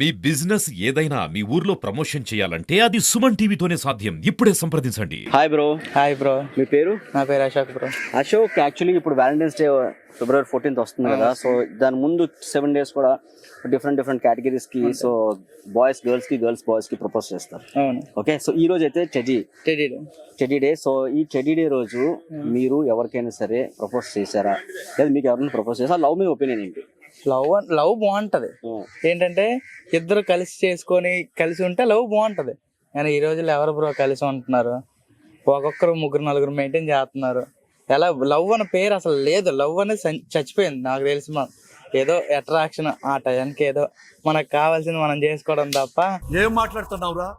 మీ business ఏదైనా మీ ఊర్లో promotion చేయాలంటే అది సుమన్ టీవీతోనే సాధ్యం. ఇప్పుడే సంప్రదించండి. Hi bro. Hi bro. మీ పేరు? నా పేరు అశోక్ బ్రో. అశోక్, యాక్చువల్లీ ఇప్పుడు వ్యాలంటైన్స్ డే February 14th వస్తుంది కదా, సో దాని ముందు 7 days కూడా డిఫరెంట్ కేటగిరీస్ కి, సో బాయ్స్ గర్ల్స్ కి, గర్ల్స్ బాయ్స్ కి ప్రపోజ్ చేస్తారు. అవును. ఓకే, సో ఈ రోజు అయితే టెడ్డీ డే. సో ఈ టెడ్డీ డే రోజు మీరు ఎవరికైనా సరే ప్రపోజ్ చేశారా, లేదా మీకు ఎవరైనా ప్రపోజ్ చేశారా? లవ్ మీ ఒపీనియన్ ఏంటి? లవ్ బాగుంటది. ఏంటంటే ఇద్దరు కలిసి ఉంటే లవ్ బాగుంటది. కానీ ఈ రోజుల్లో ఎవరు బ్రో కలిసి ఉంటున్నారు? ఒక్కొక్కరు 3-4 మెయింటైన్ చేస్తున్నారు. ఎలా లవ్ అనే పేరు అసలు లేదు. లవ్ అనేది చచ్చిపోయింది నాకు తెలిసి. ఏదో అట్రాక్షన్, ఆ టైంకి ఏదో మనకు కావాల్సింది మనం చేసుకోవడం తప్ప ఏం మాట్లాడుతున్నావురా?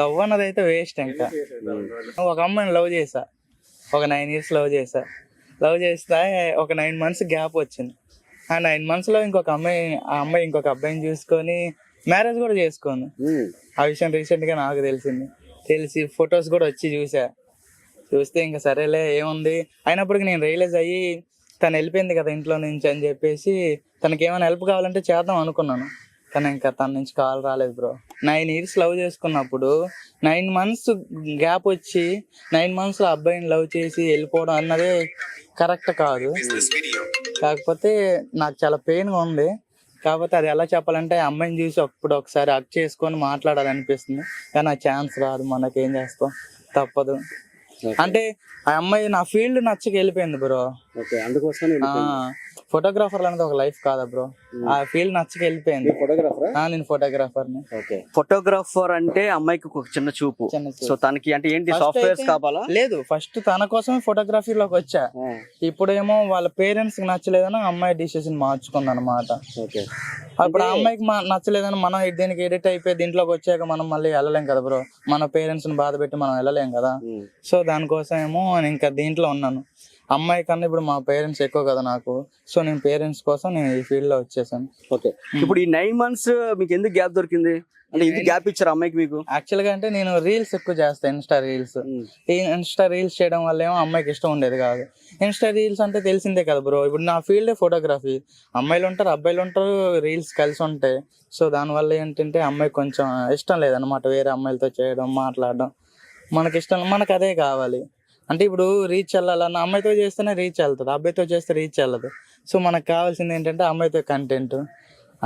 లవ్ అన్నది అయితే వేస్ట్. ఇంకా ఒక అమ్మాయిని లవ్ చేసా, ఒక 9 years లవ్ చేస్తే ఒక 9 months గ్యాప్ వచ్చింది. ఆ 9 months లో ఆ అమ్మాయి ఇంకొక అబ్బాయిని చూసుకొని మ్యారేజ్ కూడా చేసుకుంది. ఆ విషయం రీసెంట్ గా నాకు తెలిసి ఫొటోస్ కూడా వచ్చి చూస్తే ఇంకా సరేలే ఏముంది. అయినప్పటికీ నేను రియలైజ్ అయ్యి తను వెళ్ళిపోయింది కదా ఇంట్లో నుంచి అని చెప్పేసి తనకి ఏమైనా హెల్ప్ కావాలంటే చేద్దాం అనుకున్నాను. కానీ ఇంకా తన నుంచి కాల్ రాలేదు బ్రో. 9 years లవ్ చేసుకున్నప్పుడు 9 months గ్యాప్ వచ్చి 9 months లో అబ్బాయిని లవ్ చేసి వెళ్ళిపోవడం అన్నదే కరెక్ట్ కాదు. కాకపోతే నాకు చాలా పెయిన్గా ఉంది. కాకపోతే అది ఎలా చెప్పాలంటే ఆ అమ్మాయిని చూసి ఒకసారి హగ్ చేసుకొని మాట్లాడాలనిపిస్తుంది. కానీ ఆ ఛాన్స్ రాదు. మనకేం చేస్తాం, తప్పదు. అంటే ఆ అమ్మాయి నా ఫీల్డ్ నచ్చక వెళ్ళిపోయింది బ్రో. ఫోటోగ్రాఫర్ అనేది ఒక లైఫ్ కాదా బ్రో? ఆ ఫీల్డ్ నచ్చక వెళ్ళిపోయింది. నేను ఫోటోగ్రాఫర్ని. ఫోటోగ్రాఫర్ అంటే అమ్మాయికి ఒక చిన్న చూపు. సో తనకి అంటే ఏంటి, సాఫ్ట్వేర్స్ కావాలా? లేదు, ఫస్ట్ తన కోసమే ఫోటోగ్రఫీలోకి వచ్చా. ఇప్పుడేమో వాళ్ళ పేరెంట్స్ కి నచ్చలేదని అమ్మాయి డిసిషన్ మార్చుకుంది అనమాట. అప్పుడు ఆ అమ్మాయికి నచ్చలేదని మనం దీనికి ఎడిట్ అయిపోయి దీంట్లోకి వచ్చాక మనం మళ్ళీ వెళ్ళలేం కదా బ్రో. మన పేరెంట్స్ ని బాధ పెట్టి మనం వెళ్ళలేం కదా. సో దానికోసం ఏమో ఇంకా దీంట్లో ఉన్నాను. అమ్మాయి కన్నా ఇప్పుడు మా పేరెంట్స్ ఎక్కువ కదా నాకు. సో నేను పేరెంట్స్ కోసం నేను ఈ ఫీల్డ్ లో వచ్చేసాను. ఓకే, ఇప్పుడు ఈ 9 months మీకు ఎందుకు గ్యాప్ దొరికింది? అంటే ఎందుకు గ్యాప్ ఇచ్చారు అమ్మాయికి మీకు? యాక్చువల్ గా అంటే నేను రీల్స్ ఎక్కువ చేస్తాను, ఇన్స్టా రీల్స్ చేయడం వల్ల ఏమో అమ్మాయికి ఇష్టం ఉండేది కాదు. ఇన్స్టా రీల్స్ అంటే తెలిసిందే కదా బ్రో. ఇప్పుడు నా ఫీల్డే ఫోటోగ్రఫీ. అమ్మాయిలు ఉంటారు, అబ్బాయిలు ఉంటారు, రీల్స్ కలిసి ఉంటాయి. సో దానివల్ల ఏంటంటే అమ్మాయికి కొంచెం ఇష్టం లేదనమాట వేరే అమ్మాయిలతో చేయడం, మాట్లాడడం. మనకు అదే కావాలి. అంటే ఇప్పుడు రీచ్ వెళ్ళాలన్న అమ్మాయితో చేస్తేనే రీచ్ వెళ్తుంది, అబ్బాయితో చేస్తే రీచ్ వెళ్ళదు. సో మనకు కావాల్సింది ఏంటంటే అమ్మాయితో కంటెంట్.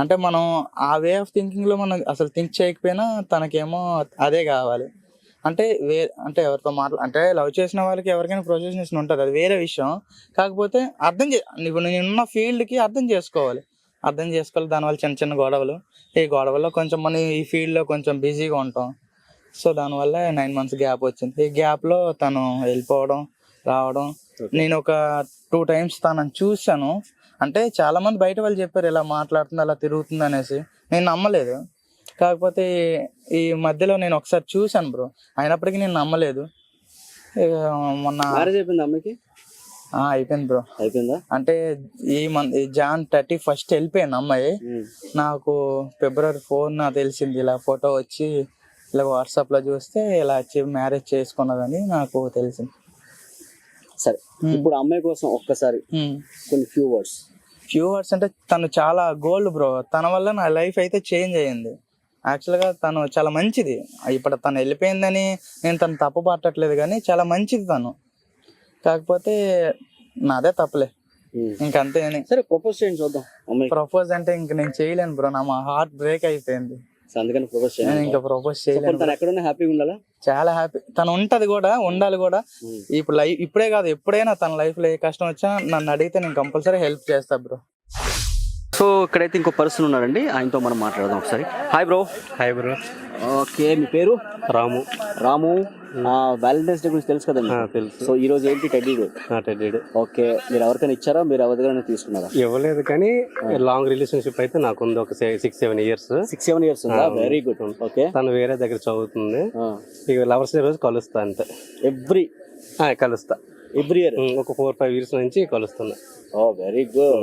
అంటే మనం ఆ వే ఆఫ్ థింకింగ్లో మనం అసలు థింక్ చేయకపోయినా తనకేమో అదే కావాలి. అంటే అంటే ఎవరితో అంటే లవ్ చేసిన వాళ్ళకి ఎవరికైనా ప్రొజెషన్ ఉంటుంది, అది వేరే విషయం. కాకపోతే ఇప్పుడు నేనున్న ఫీల్డ్కి అర్థం చేసుకోవాలి. దానివల్ల చిన్న గొడవలు, ఈ గొడవల్లో కొంచెం మనం ఈ ఫీల్డ్లో కొంచెం బిజీగా ఉంటాం. సో దానివల్ల 9 months గ్యాప్ వచ్చింది. ఈ గ్యాప్లో తను వెళ్ళిపోవడం, రావడం. నేను ఒక 2 times తనని చూశాను. అంటే చాలా మంది బయట వాళ్ళు చెప్పారు ఇలా మాట్లాడుతుంది, అలా తిరుగుతుంది అనేసి. నేను నమ్మలేదు. కాకపోతే ఈ మధ్యలో నేను ఒకసారి చూశాను బ్రో, అయినప్పటికీ నేను నమ్మలేదు. మొన్న అయిపోయింది బ్రో. అయిపోయిందా? అంటే ఈ Jan 31st వెళ్ళిపోయింది అమ్మాయి. నాకు February 4th తెలిసింది. ఇలా ఫోటో వచ్చి ఇలా వాట్సాప్ లో చూస్తే ఇలా మ్యారేజ్ చేసుకున్నదని నాకు తెలిసింది. సరే, ఇప్పుడు అమ్మాయి కోసం ఒక్కసారి కొన్ని ఫ్యూ వర్డ్స్ అంటే తను చాలా గోల్డ్ బ్రో. తన వల్ల నా లైఫ్ అయితే చేంజ్ అయ్యింది. యాక్చువల్గా తను చాలా మంచిది. ఇప్పుడు తను వెళ్ళిపోయిందని నేను తను తప్పు పట్టట్లేదు, కానీ చాలా మంచిది తను. కాకపోతే నాదే తప్పలే, ఇంకంతే. సరే, ప్రపోజ్ చేయండి చూద్దాం. ప్రపోజ్ అంటే ఇంక నేను చేయలేను బ్రో, నా హార్ట్ బ్రేక్ అయిపోయింది. అందుకని ప్రపోజ్ చేయండి. ఇంకా ప్రపోజ్ చేయలేను. తను ఎక్కడున్నా హ్యాపీగా ఉండాలా? చాలా హ్యాపీ. తను ఉంటది కూడా, ఉండాలి కూడా. ఇప్పుడు ఇప్పుడే కాదు, ఎప్పుడైనా తన లైఫ్ లో ఏ కష్టం వచ్చినా నన్ను అడిగితే నేను కంపల్సరీ హెల్ప్ చేస్తా బ్రో. సో ఇక్కడైతే ఇంకో పర్సన్ ఉన్నారండి, ఆయనతో మనం మాట్లాడదాం ఒకసారి. Hi bro. ఓకే, మీ పేరు? రాము. వ్యాలంటైన్స్ డే గురించి తెలుసు కదండి? తెలుసు. సో ఈ రోజు ఏంటి? Teddy day. ఓకే, మీరు ఎవరికైనా ఇచ్చారా, మీరు ఎవరి దగ్గర తీసుకున్నారా? ఇవ్వలేదు, కానీ లాంగ్ రిలేషన్షిప్ అయితే నాకు ఉంది, ఒక 6-7 years. 6-7 years ఉందా? Very good. ఓకే, తను వేరే దగ్గర చదువుతుంది. ఇక లవర్స్ డే రోజు కలుస్తా అంతే. కలుస్తా ఎవ్రీ ఇయర్ ఒక 4-5 years నుంచి కలుస్తున్నా. Very good.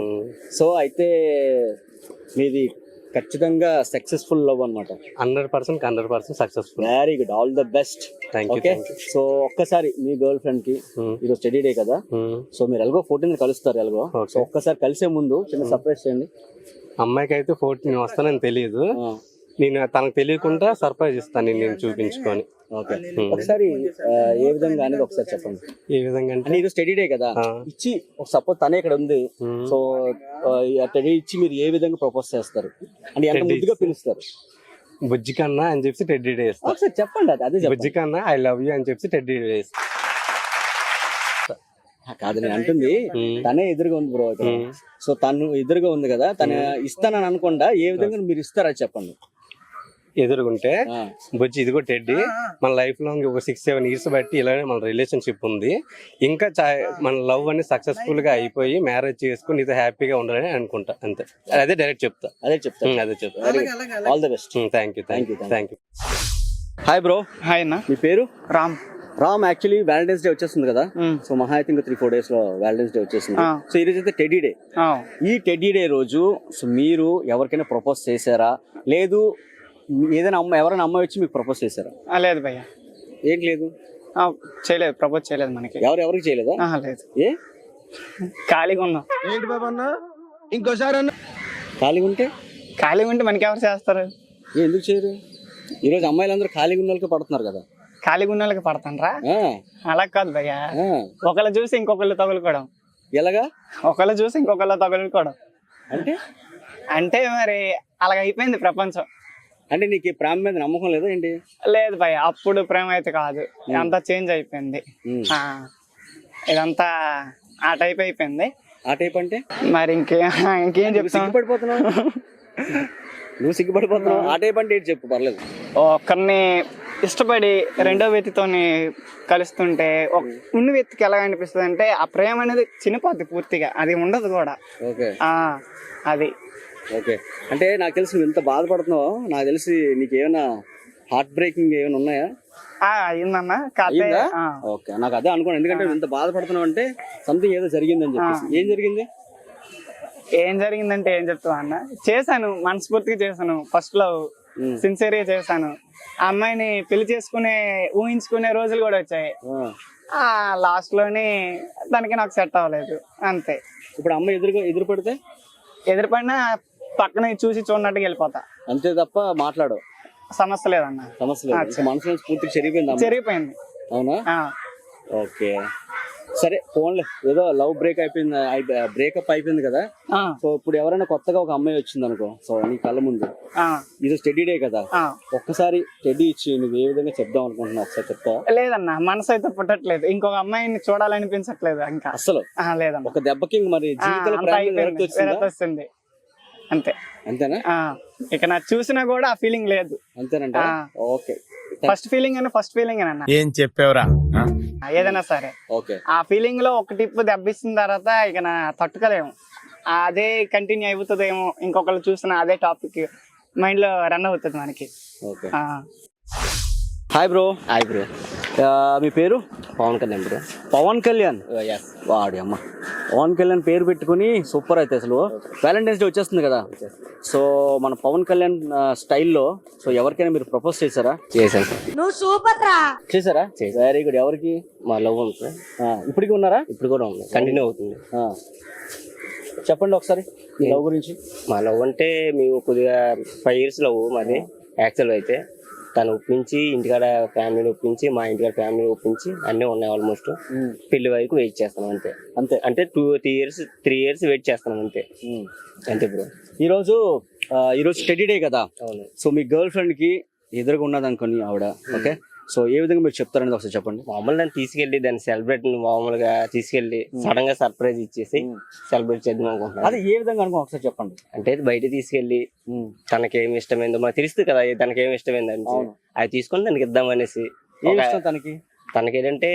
సో అయితే మీది ఖచ్చితంగా సక్సెస్ఫుల్ లవ్ అన్నమాట. 100% successful. Very good, all the best. Okay, so ఒక్కసారి మీ గర్ల్ ఫ్రెండ్ కి, ఈరోజు టెడ్డీ డే కదా, సో మీరు ఎలాగో 14th కలుస్తారు ఎలాగో. సో ఒక్కసారి కలిసే ముందు చిన్న సర్ప్రైజ్ చేయండి. అమ్మాయికి అయితే 14 వస్తానని తెలియదు, నేను తనకు తెలియకుండా సర్ప్రైజ్ ఇస్తాను నేను చూపించుకొని. ఓకే, ఒకసారి ఏ విధంగా అనేది ఒకసారి చెప్పండి. ఏ విధంగా అంటే అంటే ఇది స్టడీ డే కదా, ఇచ్చి సపోజ్ తనే ఇక్కడ ఉంది, సో టెడీ ఇచ్చి మీరు ఏ విధంగా ప్రపోజ్ చేస్తారు అంటే ఎంత ముద్దుగా పిలుస్తారు? బుజ్జి కన్నా అని చెప్పి టెడ్డీ డే ఇస్తా. ఒకసారి చెప్పండి, అదే చెప్పండి. బుజ్జి కన్నా ఐ లవ్ యూ అని చెప్పి టెడ్డీ డే ఇస్తా. కాదు నేను అంటుంది, తనే ఎదురుగా ఉంది బ్రో ఇక్కడ, సో తను ఎదురుగా ఉంది కదా, తను ఇస్తానని అనుకుండా ఏ విధంగా మీరు ఇస్తారా చెప్పండి. ఎదురుగుంటే బుజ్జి ఇదిగో టెడ్డీ, మన లైఫ్ లాంగ్ ఒక 6-7 years బట్టి ఇలానే మన రిలేషన్షిప్ ఉంది, ఇంకా మన లవ్ అనేది సక్సెస్ఫుల్ గా అయిపోయి మ్యారేజ్ చేసుకుని నీతో హ్యాపీగా ఉండాలని అనుకుంటా, అంతే. అదే డైరెక్ట్ చెప్తా. అదే చెప్తా. All the best. Thank you. Hi bro. Hi అన్న. మీ పేరు? Ram. Ram, actually Valentine's day వచ్చేస్తుంది కదా, సో మహా అయితే ఇంకా 3-4 days లో వ్యాలంటైన్స్ డే వచ్చేస్తుంది. సో ఈ రోజు అయితే టెడ్డీ డే. ఈ టెడ్డీ డే రోజు సో మీరు ఎవరికైనా ప్రపోజ్ చేశారా, లేదు ఏదైనా ఎవరైనా అమ్మాయి వచ్చి మీకు ప్రపోజ్ చేశారా? లేదు భయ్య, ఏం లేదు, చేయలేదు, ప్రపోజ్ చేయలేదు మనకి. ఎవరికి చేయలేదా? లేదు. ఏ ఖాళీగా ఉన్నాం. ఏంటి బాబా అన్న ఇంకోసారి అన్న? ఖాళీగా ఉంటే మనకి ఎవరు చేస్తారు? ఎందుకు చేయరు? ఈరోజు అమ్మాయిలందరూ ఖాళీగా ఉన్న వాళ్ళకి పడుతున్నారు కదా. ఖాళీగా ఉన్న వాళ్ళకి పడతానరా? అలా కాదు భయ్య, ఒకళ్ళు చూసి ఇంకొకళ్ళు తగులుకోవడం. ఎలాగా? ఒకళ్ళు చూసి ఇంకొకళ్ళు తగులుకోవడం అంటే మరి అలాగ అయిపోయింది ప్రపంచం. అంటే నీకు ఈ ప్రేమ మీద నమ్మకం లేదా ఏంటి? లేదు భయ్య, అప్పుడు ప్రేమ అయితే కాదు, అంతా చేంజ్ అయిపోయింది. ఇదంతా ఆ టైప్ అయిపోయింది. ఆ టైప్ అంటే మరి ఇంకేం చెప్తాను? సిగ్గుపడిపోతున్నావు నువ్వు, సిగ్గుపడిపోతున్నావు. ఆ టైప్ అంటే ఏంటి చెప్పు, పర్లేదు. ఒకరిని ఇష్టపడి రెండో వ్యక్తితోని కలుస్తుంటే ఉన్న వ్యక్తికి ఎలా అనిపిస్తుంది అంటే ఆ ప్రేమ అనేది చినిపోద్ది పూర్తిగా, అది ఉండదు కూడా. ఓకే, అది ఓకే. అంటే నాకు తెలిసి నువ్వు ఇంత బాధపడుతున్నావు, నాకు తెలిసి నీకు ఏమైనా హార్ట్ బ్రేకింగ్ ఏమైనా ఉన్నాయా? అయిందన్నా. ఓకే, నాకు అదే అనుకోండి, ఎందుకంటే ఇంత బాధపడుతున్నావు అంటే సంథింగ్ ఏదో జరిగిందని చెప్పేసి. ఏం జరిగింది? ఏం జరిగిందంటే ఏం చెప్తావు అన్న, చేశాను, మనస్ఫూర్తిగా చేశాను, ఫస్ట్ లవ్ సిన్సియర్ గా చేశాను. ఆ అమ్మాయిని పెళ్లి ఊహించుకునే రోజులు కూడా వచ్చాయి. లాస్ట్ లోని దానికి నాకు సెట్ అవ్వలేదు, అంతే. ఇప్పుడు అమ్మాయి ఎదురుపడినా పక్కన చూసి చూడనట్టుగా వెళ్ళిపోతా, అంతే తప్ప మాట్లాడు. సమస్య లేదన్న. సమస్య లేదు, మనసులో పూర్తిగా చెరిగిపోయింది. అవునా? ఓకే, సరే ఫోన్లే, ఏదో లవ్ బ్రేకప్ అయిపోయింది కదా. సో ఇప్పుడు ఎవరైనా కొత్తగా ఒక అమ్మాయి వచ్చింది అనుకో, సో నీ కళ్ళ ముందు, ఇది స్టడీ డే కదా, ఒక్కసారి టెడ్డీ ఇచ్చి నువ్వు ఏ విధంగా చెప్దాం అనుకుంటున్నావు ఒకసారి చెప్తా? లేదన్నా, మనసు అయితే పుట్టట్లేదు, ఇంకొక అమ్మాయిని చూడాలనిపించట్లేదు ఇంకా అసలు. లేదన్నా, ఒక దెబ్బకి మరి జీవితంలో వస్తుంది, అంతే. అంతేనా? ఇక నాకు చూసినా కూడా ఆ ఫీలింగ్ లేదు. అంతేనంట? ఓకే, ఫస్ట్ ఫీలింగ్ అన్న. ఏం చెప్పావురా? ఏదైనా సరే ఓకే, ఆ ఫీలింగ్ లో ఒక టిప్ దెబ్బిస్తున్న తర్వాత ఇక నా తట్టుకోలేము, అదే కంటిన్యూ అవుతుందేమో, ఇంకొకళ్ళు చూసిన అదే టాపిక్ మైండ్ లో రన్ అవుతుంది మనకి. ఓకే. Hi bro. మీ పేరు? పవన్ కళ్యాణ్ బ్రో. పవన్ కళ్యాణ్? వాడి అమ్మ, పవన్ కళ్యాణ్ పేరు పెట్టుకుని సూపర్. అయితే అసలు వ్యాలంటైన్స్ డే వచ్చేస్తుంది కదా, సో మన పవన్ కళ్యాణ్ స్టైల్లో సో ఎవరికైనా మీరు ప్రపోజ్ చేశారా? చేశాను. నువ్వు సూపర్ రా. చేశారా? Very good. ఎవరికి? మా లవ్ ఉంది సార్. ఇప్పటికి ఉన్నారా? ఇప్పుడు కూడా ఉంది, కంటిన్యూ అవుతుంది. చెప్పండి ఒకసారి మీ లవ్ గురించి. మా లవ్ అంటే మేము కొద్దిగా 5 years లవ్ మాది. యాక్చువల్ అయితే తను ఒప్పించి, ఇంటికాడ ఫ్యామిలీని ఒప్పించి, మా ఇంటికాడ ఫ్యామిలీ ఒప్పించి అన్నీ ఉన్నాయి. ఆల్మోస్ట్ పెళ్లి వరకు వెయిట్ చేస్తాం, అంతే. అంటే 3 years వెయిట్ చేస్తాం, అంతే బ్రో. ఈరోజు స్టడీ డే కదా. అవును. సో మీ గర్ల్ ఫ్రెండ్ కి ఎదురుగా ఉన్నది అనుకోని ఆవిడ, ఓకే, సో ఏ విధంగా మీరు చెప్తారనేది ఒకసారి చెప్పండి. మామూలు దాన్ని తీసుకెళ్ళి దాన్ని సెలబ్రేట్ మామూలుగా తీసుకెళ్ళి సడన్ గా సర్ప్రైజ్ ఇచ్చేసి సెలబ్రేట్ చేద్దాం అనుకుంటున్నాను. అది ఏ విధంగా అనుకో ఒకసారి చెప్పండి. అంటే బయట తీసుకెళ్ళి తనకేమి ఇష్టమైందో మాకు తెలుస్తుంది కదా, తనకేమి ఇష్టమైందని అది తీసుకొని దానికి ఇద్దాం అనేసి. తనకి ఏంటంటే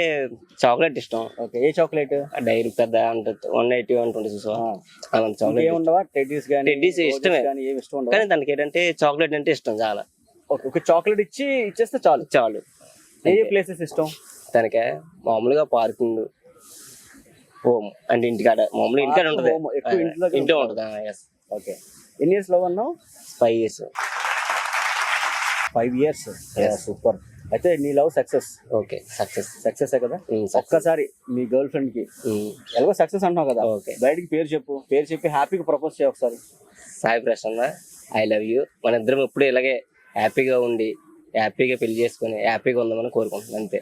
చాక్లెట్ ఇష్టం. ఓకే, ఏ చాక్లెట్? డైరీ పెద్ద ఉంటుంది, 180 ఉంటుంది టెడ్డీస్ ఇష్టమే, కానీ తనకి ఏంటంటే చాక్లెట్ అంటే ఇష్టం చాలా. ఒక చాక్లెట్ ఇచ్చేస్తే చాలు. ఏ ప్లేసెస్ ఇష్టం తనకే? మామూలుగా పార్కింగ్, హోమ్ అంటే ఇంటికాడ, మామూలుగా ఇంటికాడ ఉంటుంది, ఇంట్లో ఉంటుంది. ఓకే, ఎన్ని ఇయర్స్ లవ్ అన్నావు? 5 years. 5 years, super. అయితే నీ లవ్ సక్సెస్. ఓకే, సక్సెస్ కదా. ఒక్కసారి మీ గర్ల్ ఫ్రెండ్ కి ఎలాగో సక్సెస్ అంటున్నావు కదా, బయటికి పేరు చెప్పి హ్యాపీగా ప్రపోజ్ చేయ ఒకసారి. Sai Prasanna. I love you. మన ఇద్దరం ఎప్పుడు ఇలాగే హ్యాపీగా ఉండి హ్యాపీగా పెళ్లి చేసుకొని హ్యాపీగా ఉందామని కోరుకుంటున్నాను అంతే.